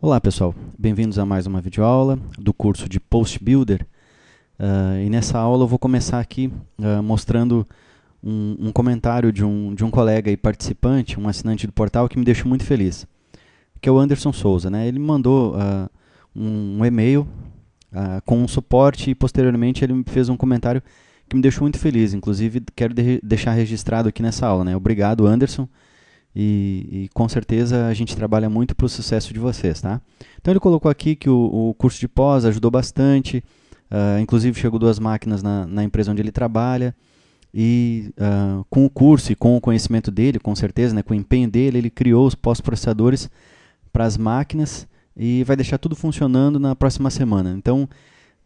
Olá pessoal, bem-vindos a mais uma videoaula do curso de Post Builder. E nessa aula eu vou começar aqui mostrando um comentário de um colega e participante, um assinante do portal que me deixou muito feliz, que é o Anderson Souza, né? Ele me mandou um e-mail com um suporte e posteriormente ele me fez um comentário que me deixou muito feliz. Inclusive quero deixar registrado aqui nessa aula, né? Obrigado, Anderson. E com certeza a gente trabalha muito para o sucesso de vocês, tá? Então ele colocou aqui que o curso de pós ajudou bastante, inclusive chegou 2 máquinas na empresa onde ele trabalha, e com o curso e com o conhecimento dele, com certeza, né, com o empenho dele, ele criou os pós-processadores para as máquinas e vai deixar tudo funcionando na próxima semana. Então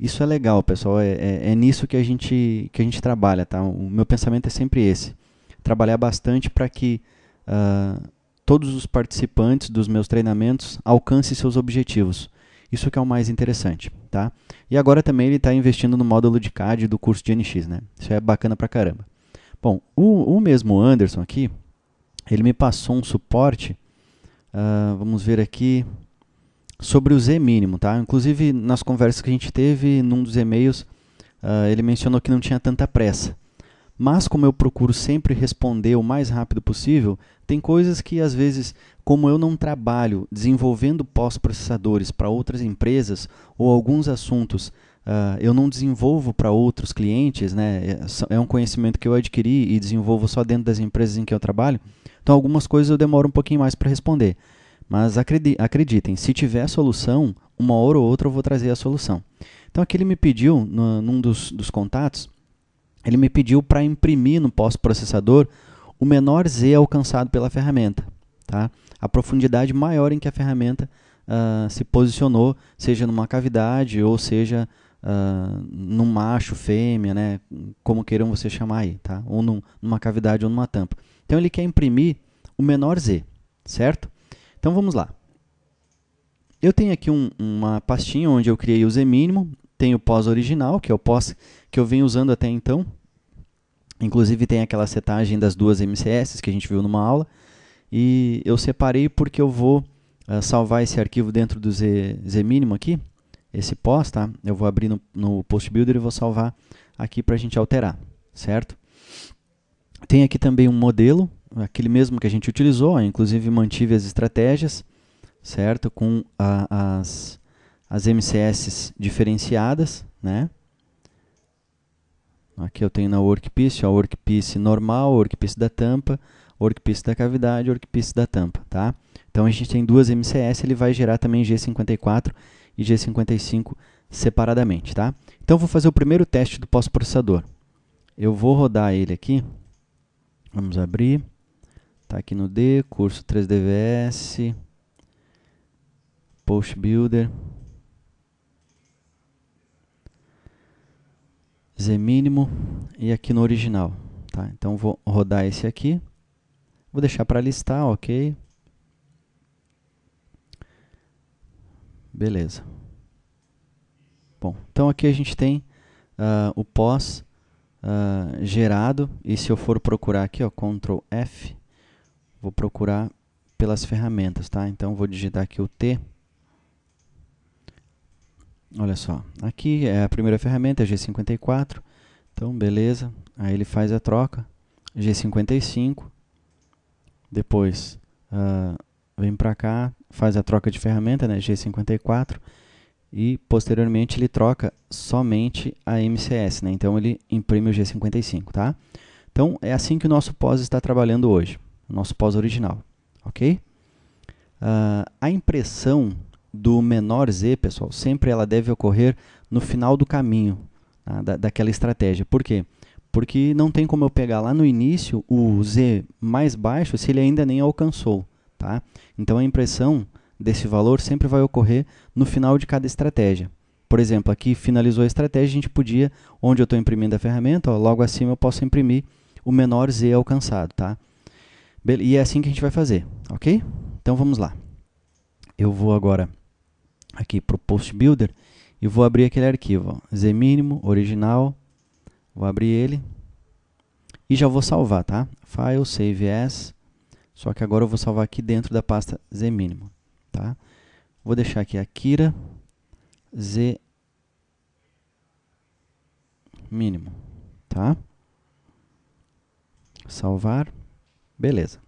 isso é legal, pessoal, é nisso que a gente trabalha, tá? O meu pensamento é sempre esse, trabalhar bastante para que todos os participantes dos meus treinamentos alcancem seus objetivos. Isso que é o mais interessante, tá? E agora também ele está investindo no módulo de CAD do curso de NX, né? Isso é bacana pra caramba. Bom, o mesmo Anderson aqui, ele me passou um suporte, vamos ver aqui, sobre o Z mínimo, tá? Inclusive nas conversas que a gente teve, num dos e-mails, ele mencionou que não tinha tanta pressa. Mas como eu procuro sempre responder o mais rápido possível, tem coisas que às vezes, como eu não trabalho desenvolvendo pós-processadores para outras empresas ou alguns assuntos eu não desenvolvo para outros clientes, né? É um conhecimento que eu adquiri e desenvolvo só dentro das empresas em que eu trabalho, então algumas coisas eu demoro um pouquinho mais para responder. Mas acreditem, se tiver solução, uma hora ou outra eu vou trazer a solução. Então aqui ele me pediu, num dos contatos, ele me pediu para imprimir no pós-processador o menor Z alcançado pela ferramenta, tá? A profundidade maior em que a ferramenta se posicionou, seja numa cavidade ou seja num macho, fêmea, né? Como queiram você chamar aí, tá? Ou numa cavidade ou numa tampa. Então ele quer imprimir o menor Z, certo? Então vamos lá. Eu tenho aqui uma pastinha onde eu criei o Z mínimo, tem o pós original, que é o pós que eu venho usando até então. Inclusive tem aquela setagem das 2 MCS que a gente viu numa aula. E eu separei porque eu vou salvar esse arquivo dentro do Z mínimo aqui, esse pós, tá? Eu vou abrir no Post Builder e vou salvar aqui para a gente alterar, certo? Tem aqui também um modelo, aquele mesmo que a gente utilizou, inclusive mantive as estratégias, certo? Com as MCS diferenciadas, né? Aqui eu tenho na workpiece, a workpiece normal, a workpiece da tampa, a workpiece da cavidade, a workpiece da tampa, tá? Então a gente tem 2 MCS, ele vai gerar também G54 e G55 separadamente, tá? Então eu vou fazer o primeiro teste do pós-processador. Eu vou rodar ele aqui, vamos abrir, tá aqui no D, curso 3DVS, Post Builder, Z mínimo e aqui no original, tá? Então vou rodar esse aqui, vou deixar para listar, ok? Beleza. Bom, então aqui a gente tem o pós gerado, e se eu for procurar aqui, ó, Ctrl F, vou procurar pelas ferramentas, tá? Então vou digitar aqui o T. Olha só, aqui é a primeira ferramenta, G54, então beleza, aí ele faz a troca, G55, depois vem para cá, faz a troca de ferramenta, né, G54, e posteriormente ele troca somente a MCS, né, então ele imprime o G55, tá? Então é assim que o nosso pós está trabalhando hoje, o nosso pós original, ok? A impressão do menor Z, pessoal, sempre ela deve ocorrer no final do caminho, tá, daquela estratégia. Por quê? Porque não tem como eu pegar lá no início o Z mais baixo se ele ainda nem alcançou, tá? Então a impressão desse valor sempre vai ocorrer no final de cada estratégia. Por exemplo, aqui finalizou a estratégia, a gente podia, onde eu estou imprimindo a ferramenta, ó, logo acima eu posso imprimir o menor Z alcançado, tá? E é assim que a gente vai fazer, ok? Então vamos lá. Eu vou agora aqui para o Post Builder e vou abrir aquele arquivo, ó, Z mínimo, original, vou abrir ele e já vou salvar, tá? File, Save As, só que agora eu vou salvar aqui dentro da pasta Z mínimo, tá? Vou deixar aqui Akira Z mínimo, tá? Salvar, beleza.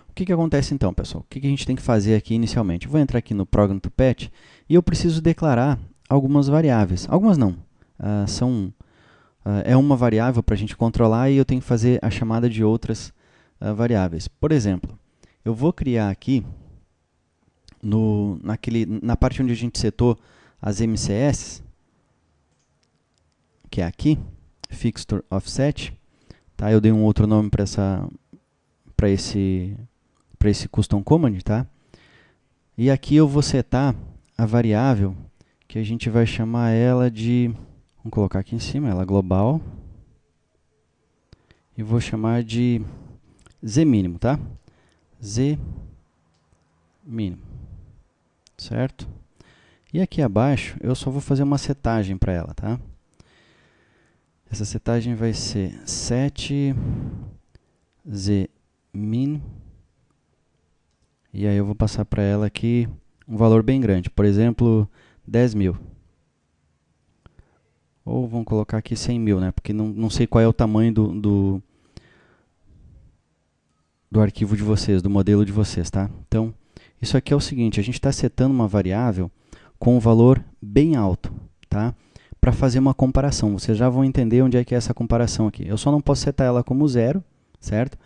O que acontece então, pessoal? O que a gente tem que fazer aqui inicialmente? Eu vou entrar aqui no Program to Patch e eu preciso declarar algumas variáveis. Algumas não, é uma variável para a gente controlar e eu tenho que fazer a chamada de outras variáveis. Por exemplo, eu vou criar aqui, na parte onde a gente setou as MCS, que é aqui, Fixture Offset, tá? Eu dei um outro nome para esse custom command, tá? E aqui eu vou setar a variável que a gente vai chamar ela de, vamos colocar aqui em cima, ela global, e vou chamar de z mínimo, tá? Z mínimo, certo? E aqui abaixo eu só vou fazer uma setagem para ela, tá? Essa setagem vai ser set z min, e aí eu vou passar para ela aqui um valor bem grande, por exemplo, 10.000. Ou vamos colocar aqui 100.000, né? Porque não sei qual é o tamanho do arquivo de vocês, do modelo de vocês, tá? Então, isso aqui é o seguinte, a gente está setando uma variável com um valor bem alto, tá? Para fazer uma comparação. Vocês já vão entender onde é que é essa comparação aqui. Eu só não posso setar ela como 0, certo?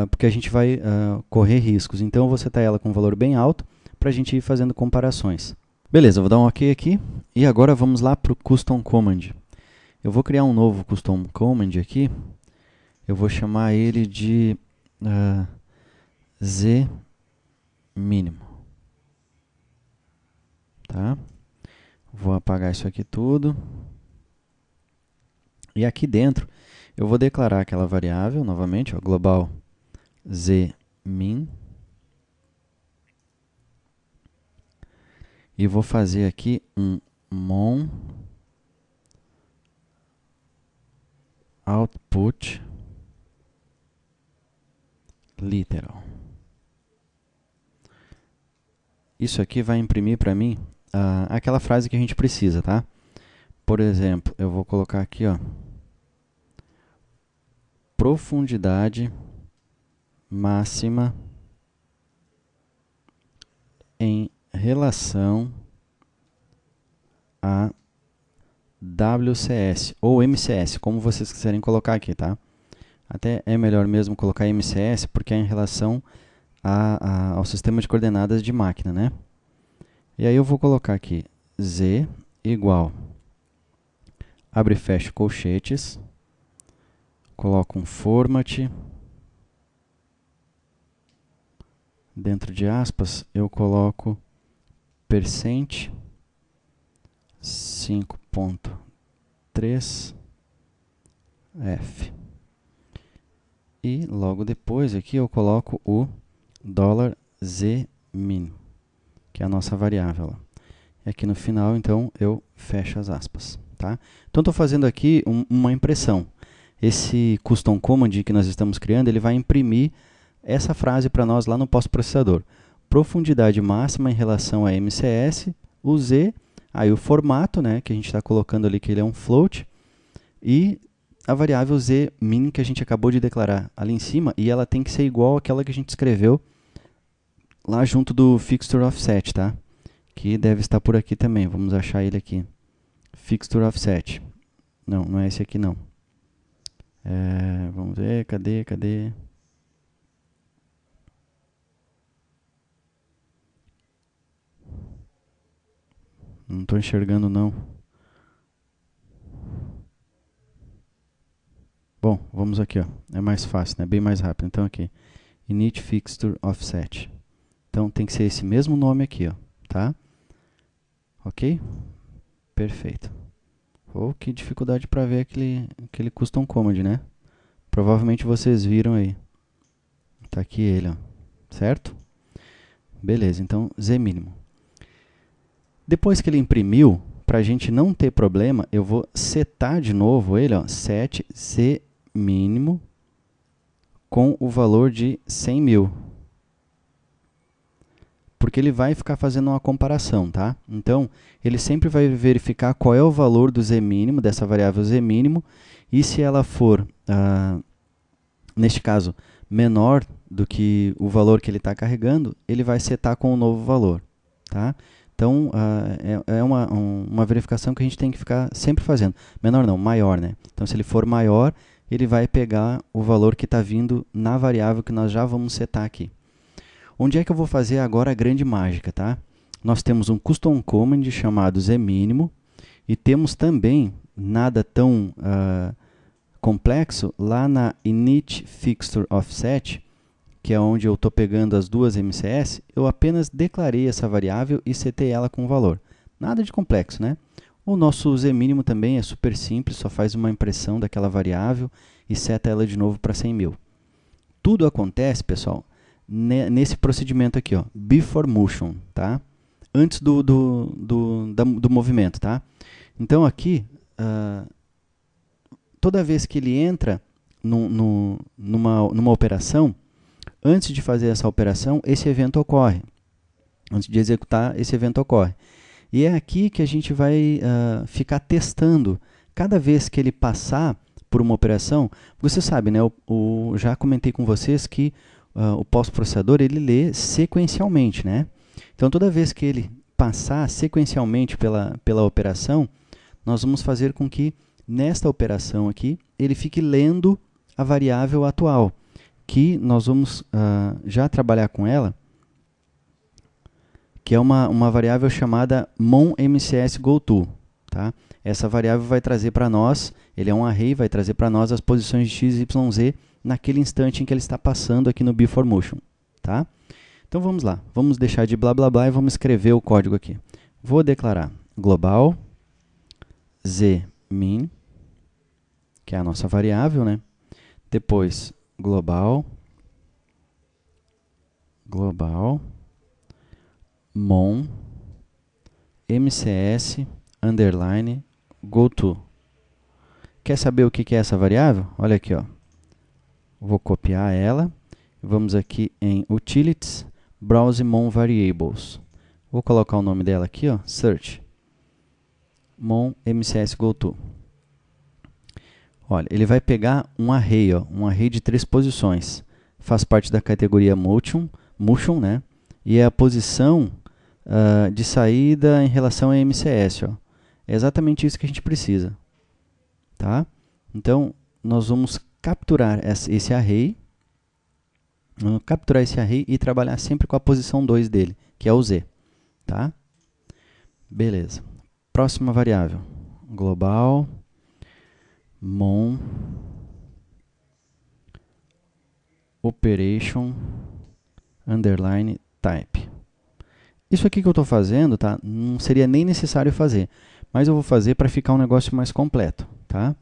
Porque a gente vai correr riscos. Então, eu vou setar ela com um valor bem alto para a gente ir fazendo comparações. Beleza, eu vou dar um OK aqui. E agora vamos lá para o Custom Command. Eu vou criar um novo Custom Command aqui. Eu vou chamar ele de Z mínimo. Tá? Vou apagar isso aqui tudo. E aqui dentro, eu vou declarar aquela variável, novamente, ó, global z min. E vou fazer aqui um mon output literal. Isso aqui vai imprimir para mim aquela frase que a gente precisa, tá? Por exemplo, eu vou colocar aqui, ó, profundidade máxima em relação a WCS ou MCS, como vocês quiserem colocar aqui, tá? Até é melhor mesmo colocar MCS porque é em relação ao sistema de coordenadas de máquina, né? E aí eu vou colocar aqui Z igual, abre e fecha colchetes, coloco um format, dentro de aspas eu coloco percent 5.3 F. E logo depois aqui eu coloco o $zmin, que é a nossa variável. E aqui no final, então, eu fecho as aspas. Tá? Então, estou fazendo aqui uma impressão. Esse custom command que nós estamos criando, ele vai imprimir essa frase para nós lá no pós-processador. Profundidade máxima em relação a MCS, o Z, aí o formato, né, que a gente está colocando ali que ele é um float, e a variável zmin que a gente acabou de declarar ali em cima, e ela tem que ser igual àquela que a gente escreveu lá junto do Fixture Offset, tá? Que deve estar por aqui também, vamos achar ele aqui. Fixture Offset. Não, não é esse aqui não. Vamos ver, cadê? Não estou enxergando não. Bom, vamos aqui, ó. É mais fácil, né? Bem mais rápido. Então aqui, init fixture offset. Então tem que ser esse mesmo nome aqui, ó, tá? Ok? Perfeito. Oh, que dificuldade para ver aquele custom command, né? Provavelmente vocês viram aí. Tá aqui ele, ó. Certo? Beleza, então Z mínimo. Depois que ele imprimiu, para a gente não ter problema, eu vou setar de novo ele, ó, set Z mínimo com o valor de 100.000. Por porque ele vai ficar fazendo uma comparação, tá? Então, ele sempre vai verificar qual é o valor do z mínimo, dessa variável z mínimo, e se ela for, neste caso, menor do que o valor que ele está carregando, ele vai setar com um novo valor, tá? Então, é uma verificação que a gente tem que ficar sempre fazendo. Menor não, maior, né? Então, se ele for maior, ele vai pegar o valor que está vindo na variável que nós já vamos setar aqui. Onde é que eu vou fazer agora a grande mágica, tá? Nós temos um custom command chamado zminimo e temos também, nada tão complexo, lá na init fixture offset, que é onde eu estou pegando as duas MCS, eu apenas declarei essa variável e setei ela com valor. Nada de complexo, né? O nosso zmínimo também é super simples, só faz uma impressão daquela variável e seta ela de novo para 100.000. Tudo acontece, pessoal, nesse procedimento aqui, ó, before motion, tá? Antes do movimento, tá? Então aqui, toda vez que ele entra numa operação, antes de fazer essa operação, esse evento ocorre. Antes de executar, esse evento ocorre. E é aqui que a gente vai ficar testando. Cada vez que ele passar por uma operação, você sabe, né? Já comentei com vocês que o pós-processador ele lê sequencialmente, né? Então, toda vez que ele passar sequencialmente pela operação, nós vamos fazer com que, nesta operação aqui, ele fique lendo a variável atual, que nós vamos já trabalhar com ela, que é uma variável chamada monMCSGoTo, tá? Essa variável vai trazer para nós, ele é um array, vai trazer para nós as posições de x, y, z naquele instante em que ele está passando aqui no before motion, tá? Então vamos lá, vamos deixar de blá blá blá e vamos escrever o código aqui. Vou declarar global zmin, que é a nossa variável, né? Depois global mon mcs underline goto. Quer saber o que é essa variável? Olha aqui, ó. Vou copiar ela. Vamos aqui em utilities, browse mon variables. Vou colocar o nome dela aqui, ó, search mon mcsgoto. Olha, ele vai pegar um array, ó, um array de 3 posições. Faz parte da categoria motion, né? E é a posição de saída em relação a MCS, ó. É exatamente isso que a gente precisa, tá? Então, nós vamos capturar esse array, e trabalhar sempre com a posição 2 dele, que é o Z, tá? Beleza. Próxima variável, global mon operation underline type. Isso aqui que eu estou fazendo, tá? Não seria nem necessário fazer, mas eu vou fazer para ficar um negócio mais completo, tá?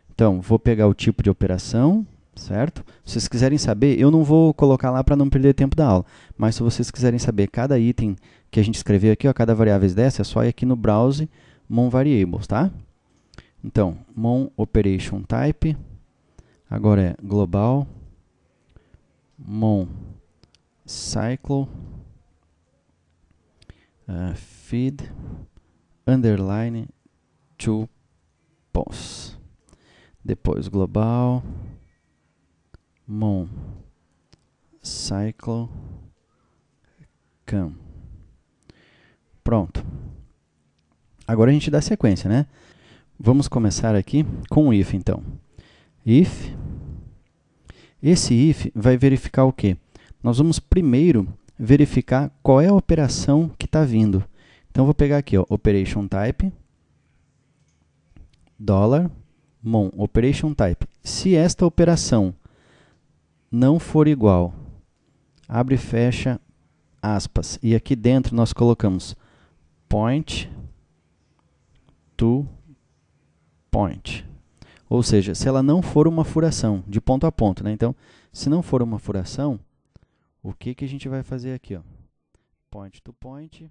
Então, vou pegar o tipo de operação, certo? Se vocês quiserem saber, eu não vou colocar lá para não perder tempo da aula, mas se vocês quiserem saber cada item que a gente escreveu aqui, ó, cada variável dessa, é só ir aqui no browse mon variables, tá? Então, mon operation type, agora é global mon cycle feed underline to pos. Depois global mon cycle cam. Pronto. Agora a gente dá sequência, né? Vamos começar aqui com o if, então. If. Esse if vai verificar o quê? Nós vamos primeiro verificar qual é a operação que está vindo. Então, vou pegar aqui, ó, operation type, $mon operation type. Se esta operação não for igual, abre e fecha aspas, e aqui dentro nós colocamos point to point. Ou seja, se ela não for uma furação, de ponto a ponto, né? Então, se não for uma furação, o que a gente vai fazer aqui, ó? Point to point.